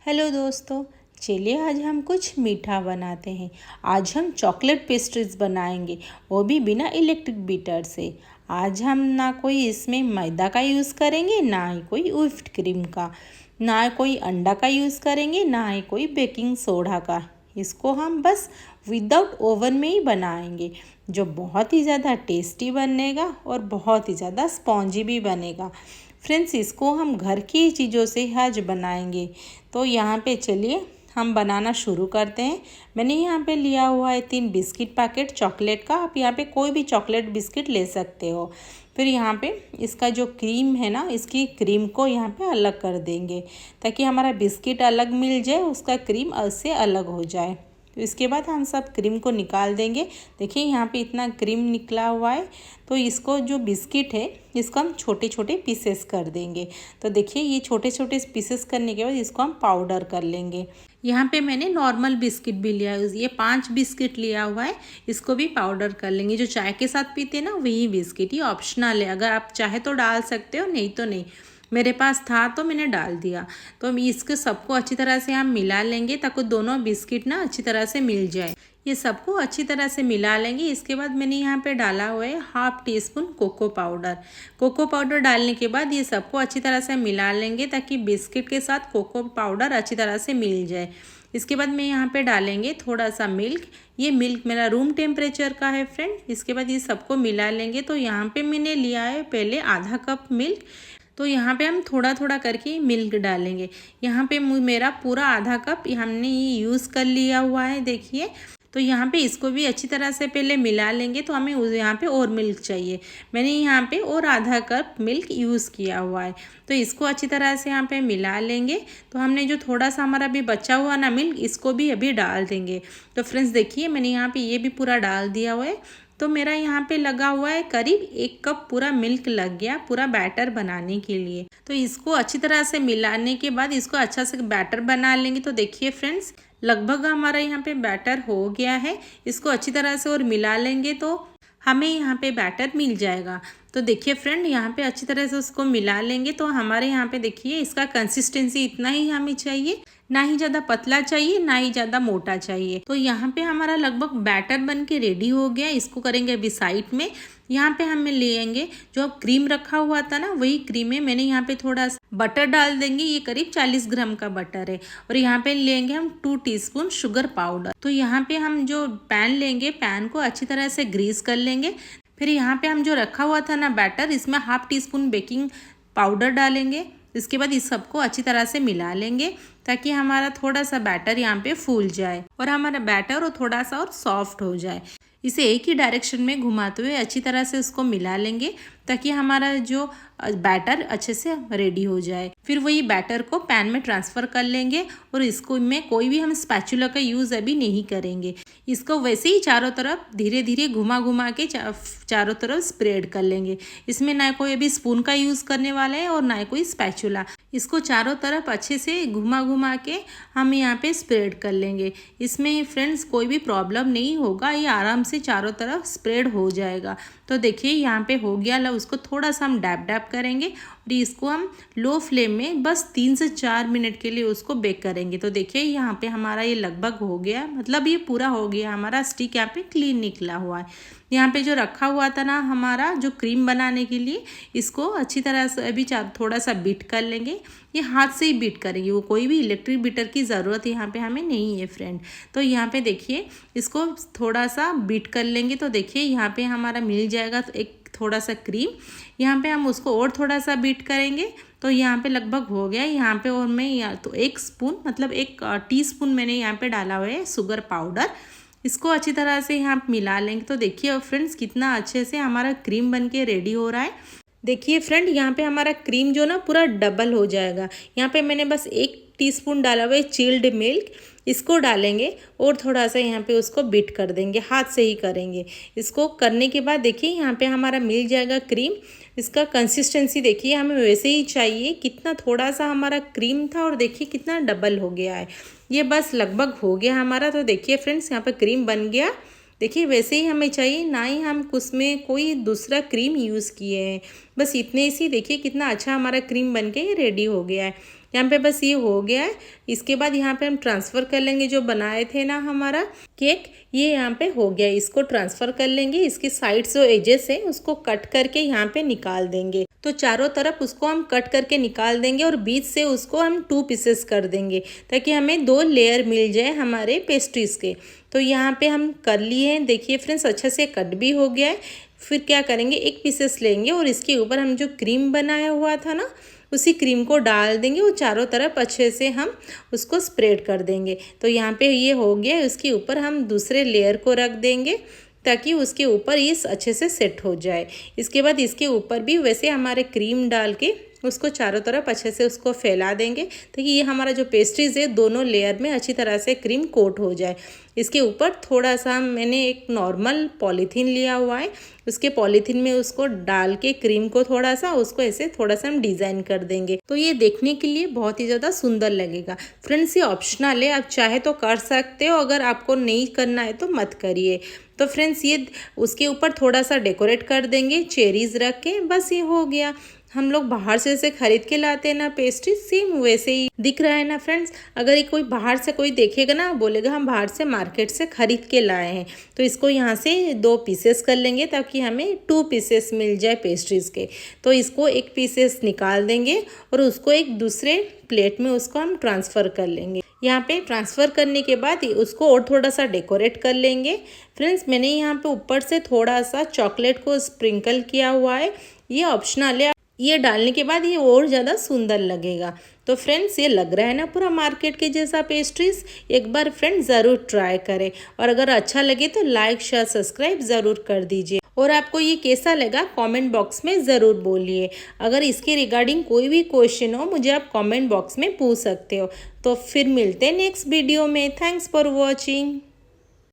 Hello दोस्तों, चलिए आज हम कुछ मीठा बनाते हैं। आज हम चॉकलेट पेस्ट्रीज बनाएंगे, वो भी बिना इलेक्ट्रिक बीटर से। आज हम ना कोई इसमें मैदा का यूज़ करेंगे, ना ही कोई व्हिप्ड क्रीम का, ना ही कोई अंडा का यूज़ करेंगे, ना ही कोई बेकिंग सोडा का। इसको हम बस विदाउट ओवन में ही बनाएंगे, जो बहुत ही ज़्यादा टेस्टी बनेगा और बहुत ही ज़्यादा स्पॉन्जी भी बनेगा। फ्रेंड्स, इसको हम घर की चीज़ों से आज बनाएंगे। तो यहाँ पे चलिए हम बनाना शुरू करते हैं। मैंने यहाँ पे लिया हुआ है 3 बिस्किट पैकेट चॉकलेट का। आप यहाँ पे कोई भी चॉकलेट बिस्किट ले सकते हो। फिर यहाँ पे इसका जो क्रीम है ना, इसकी क्रीम को यहाँ पे अलग कर देंगे ताकि हमारा बिस्किट अलग मिल जाए, उसका क्रीम उससे अलग हो जाए। तो इसके बाद हम सब क्रीम को निकाल देंगे। देखिए यहाँ पे इतना क्रीम निकला हुआ है। तो इसको जो बिस्किट है इसको हम छोटे छोटे पीसेस कर देंगे। तो देखिए ये छोटे छोटे पीसेस करने के बाद इसको हम पाउडर कर लेंगे। यहाँ पे मैंने नॉर्मल बिस्किट भी लिया है, ये 5 बिस्किट लिया हुआ है। इसको भी पाउडर कर लेंगे। जो चाय के साथ पीते हैं ना वही बिस्किट, ये ऑप्शनल है, अगर आप चाहे तो डाल सकते हो, नहीं तो नहीं। मेरे पास था तो मैंने डाल दिया। तो हम इसको सबको अच्छी तरह से हम मिला लेंगे ताकि दोनों बिस्किट ना अच्छी तरह से मिल जाए। ये सबको अच्छी तरह से मिला लेंगे। इसके बाद मैंने यहाँ पे डाला हुआ है half teaspoon cocoa powder. Cocoa powder डालने के बाद ये सबको अच्छी तरह से मिला लेंगे ताकि बिस्किट के साथ कोको पाउडर अच्छी तरह से मिल जाए। इसके बाद मैं यहाँ पे डालेंगे थोड़ा सा मिल्क। ये मिल्क मेरा रूम टेम्परेचर का है फ्रेंड। इसके बाद ये सबको मिला लेंगे। तो यहाँ पे मैंने लिया है पहले आधा कप मिल्क। तो यहाँ पे हम थोड़ा थोड़ा करके मिल्क डालेंगे। यहाँ पे मेरा पूरा आधा कप हमने ये यूज़ कर लिया हुआ है, देखिए। तो यहाँ पे इसको भी अच्छी तरह से पहले मिला लेंगे। तो हमें यहाँ पे और मिल्क चाहिए। मैंने यहाँ पे और आधा कप मिल्क यूज़ किया हुआ है। तो इसको अच्छी तरह से यहाँ पे मिला लेंगे। तो हमने जो थोड़ा सा हमारा भी बचा हुआ ना मिल्क, इसको भी अभी डाल देंगे। तो फ्रेंड्स देखिए मैंने यहाँ पे ये भी पूरा डाल दिया हुआ है। तो मेरा यहाँ पे लगा हुआ है करीब 1 कप पूरा मिल्क लग गया पूरा बैटर बनाने के लिए। तो इसको अच्छी तरह से मिलाने के बाद इसको अच्छा से बैटर बना लेंगे। तो देखिए फ्रेंड्स, लगभग हमारा यहाँ पे बैटर हो गया है। इसको अच्छी तरह से और मिला लेंगे तो हमें यहाँ पे बैटर मिल जाएगा। तो देखिए फ्रेंड, यहाँ पे अच्छी तरह से उसको मिला लेंगे। तो हमारे यहाँ पे देखिए इसका कंसिस्टेंसी इतना ही हमें चाहिए, ना ही ज़्यादा पतला चाहिए, ना ही ज़्यादा मोटा चाहिए। तो यहाँ पे हमारा लगभग बैटर बन के रेडी हो गया। इसको करेंगे अभी साइड में। यहाँ पे हमें लेंगे जो क्रीम रखा हुआ था ना, वही क्रीम है। मैंने यहाँ पे थोड़ा सा बटर डाल देंगे। ये करीब 40 ग्राम का बटर है। और यहाँ पे लेंगे हम 2 टीस्पून शुगर पाउडर। तो यहाँ पे हम जो पैन लेंगे, पैन को अच्छी तरह से ग्रीस कर लेंगे। फिर यहाँ पे हम जो रखा हुआ था ना बैटर, इसमें half tea spoon baking powder डालेंगे। इसके बाद इस सबको अच्छी तरह से मिला लेंगे ताकि हमारा थोड़ा सा बैटर यहाँ पे फूल जाए और हमारा बैटर और थोड़ा सा और सॉफ्ट हो जाए। इसे एक ही डायरेक्शन में घुमाते हुए अच्छी तरह से उसको मिला लेंगे ताकि हमारा जो बैटर अच्छे से रेडी हो जाए। फिर वही बैटर को पैन में ट्रांसफ़र कर लेंगे और इसको में कोई भी हम स्पैचुला का यूज़ अभी नहीं करेंगे। इसको वैसे ही चारों तरफ धीरे धीरे घुमा घुमा के चारों तरफ स्प्रेड कर लेंगे। इसमें ना कोई अभी स्पून का यूज़ करने वाला है और ना कोई स्पैचुला। इसको चारों तरफ अच्छे से घुमा घुमा के हम यहाँ पे स्प्रेड कर लेंगे। इसमें फ्रेंड्स कोई भी प्रॉब्लम नहीं होगा, ये आराम से चारों तरफ स्प्रेड हो जाएगा। तो देखिए यहाँ पे हो गया। उसको थोड़ा सा हम डैप डैप करेंगे और इसको हम लो फ्लेम में बस 3 से 4 मिनट के लिए उसको बेक करेंगे। तो देखिए यहाँ पे हमारा ये लगभग हो गया, मतलब ये पूरा हो गया। हमारा स्टिक यहाँ पे क्लीन निकला हुआ है। यहाँ पे जो रखा हुआ था ना हमारा जो क्रीम बनाने के लिए, इसको अच्छी तरह से अभी थोड़ा सा बीट कर लेंगे। ये हाथ से ही बीट करेंगे, वो कोई भी इलेक्ट्रिक बीटर की ज़रूरत यहाँ पे हमें नहीं है फ्रेंड। तो यहाँ पे देखिए इसको थोड़ा सा बीट कर लेंगे। तो देखिए यहाँ पे हमारा मिल जाएगा तो एक थोड़ा सा क्रीम। यहाँ पे हम उसको और थोड़ा सा बीट करेंगे। तो यहाँ पे लगभग हो गया। यहाँ पे और मैं तो 1 स्पून मतलब 1 टीस्पून मैंने यहाँ पे डाला हुआ है शुगर पाउडर। इसको अच्छी तरह से यहाँ मिला लेंगे। तो देखिए फ्रेंड्स कितना अच्छे से हमारा क्रीम बन के रेडी हो रहा है। देखिए फ्रेंड, यहाँ पे हमारा क्रीम जो ना पूरा डबल हो जाएगा। यहाँ पे मैंने बस 1 टीस्पून डाला हुआ है चिल्ड मिल्क। इसको डालेंगे और थोड़ा सा यहाँ पे उसको बीट कर देंगे, हाथ से ही करेंगे। इसको करने के बाद देखिए यहाँ पे हमारा मिल जाएगा क्रीम। इसका कंसिस्टेंसी देखिए हमें वैसे ही चाहिए, कितना थोड़ा सा हमारा क्रीम था और देखिए कितना डबल हो गया है। ये बस लगभग हो गया हमारा। तो देखिए फ्रेंड्स यहाँ पे क्रीम बन गया। देखिए वैसे ही हमें चाहिए, ना ही हम उसमें कोई दूसरा क्रीम यूज़ किए हैं, बस इतने से देखिए कितना अच्छा हमारा क्रीम बन के रेडी हो गया है। यहाँ पे बस ये हो गया है। इसके बाद यहाँ पे हम ट्रांसफ़र कर लेंगे जो बनाए थे ना हमारा केक, ये यहाँ पे हो गया। इसको ट्रांसफ़र कर लेंगे। इसकी साइड्स जो एजेस है उसको कट करके यहाँ पे निकाल देंगे। तो चारों तरफ उसको हम कट करके निकाल देंगे और बीच से उसको हम 2 पीसेस कर देंगे ताकि हमें 2 लेयर मिल जाए हमारे पेस्ट्रीज़ के। तो यहाँ पे हम कर लिए हैं। देखिए फ्रेंड्स, अच्छे से कट भी हो गया है। फिर क्या करेंगे, एक पीसेस लेंगे और इसके ऊपर हम जो क्रीम बनाया हुआ था ना, उसी क्रीम को डाल देंगे और चारों तरफ अच्छे से हम उसको स्प्रेड कर देंगे। तो यहाँ पे ये हो गया। उसके ऊपर हम दूसरे लेयर को रख देंगे ताकि उसके ऊपर ये अच्छे से सेट हो जाए। इसके बाद इसके ऊपर भी वैसे हमारे क्रीम डाल के उसको चारों तरफ अच्छे से उसको फैला देंगे ताकि ये हमारा जो पेस्ट्रीज़ है दोनों लेयर में अच्छी तरह से क्रीम कोट हो जाए। इसके ऊपर थोड़ा सा मैंने एक नॉर्मल पॉलीथीन लिया हुआ है, उसके पॉलीथीन में उसको डाल के क्रीम को थोड़ा सा उसको ऐसे थोड़ा सा हम डिज़ाइन कर देंगे। तो ये देखने के लिए बहुत ही ज़्यादा सुंदर लगेगा। फ्रेंड्स, ये ऑप्शनल है, आप चाहे तो कर सकते हो, अगर आपको नहीं करना है तो मत करिए। तो फ्रेंड्स, ये उसके ऊपर थोड़ा सा डेकोरेट कर देंगे चेरीज़ रख के, बस ये हो गया। हम लोग बाहर से जैसे खरीद के लाते हैं ना पेस्ट्री, सेम वैसे ही दिख रहा है ना फ्रेंड्स। अगर ये कोई बाहर से कोई देखेगा ना, बोलेगा हम बाहर से मार्केट से खरीद के लाए हैं। तो इसको यहाँ से 2 पीसेस कर लेंगे ताकि हमें 2 पीसेस मिल जाए पेस्ट्रीज़ के। तो इसको एक पीसेस निकाल देंगे और उसको एक दूसरे प्लेट में उसको हम ट्रांसफ़र कर लेंगे। यहाँ पे ट्रांसफ़र करने के बाद उसको और थोड़ा सा डेकोरेट कर लेंगे। फ्रेंड्स, मैंने यहाँ पे ऊपर से थोड़ा सा चॉकलेट को स्प्रिंकल किया हुआ है, ये ऑप्शनल है। ये डालने के बाद ये और ज़्यादा सुंदर लगेगा। तो फ्रेंड्स, ये लग रहा है ना पूरा मार्केट के जैसा पेस्ट्रीज़। एक बार फ्रेंड्स ज़रूर ट्राई करें और अगर अच्छा लगे तो लाइक शेयर सब्सक्राइब ज़रूर कर दीजिए। और आपको ये कैसा लगा कमेंट बॉक्स में ज़रूर बोलिए। अगर इसके रिगार्डिंग कोई भी क्वेश्चन हो मुझे आप कमेंट बॉक्स में पूछ सकते हो। तो फिर मिलते हैं नेक्स्ट वीडियो में। Thanks for watching.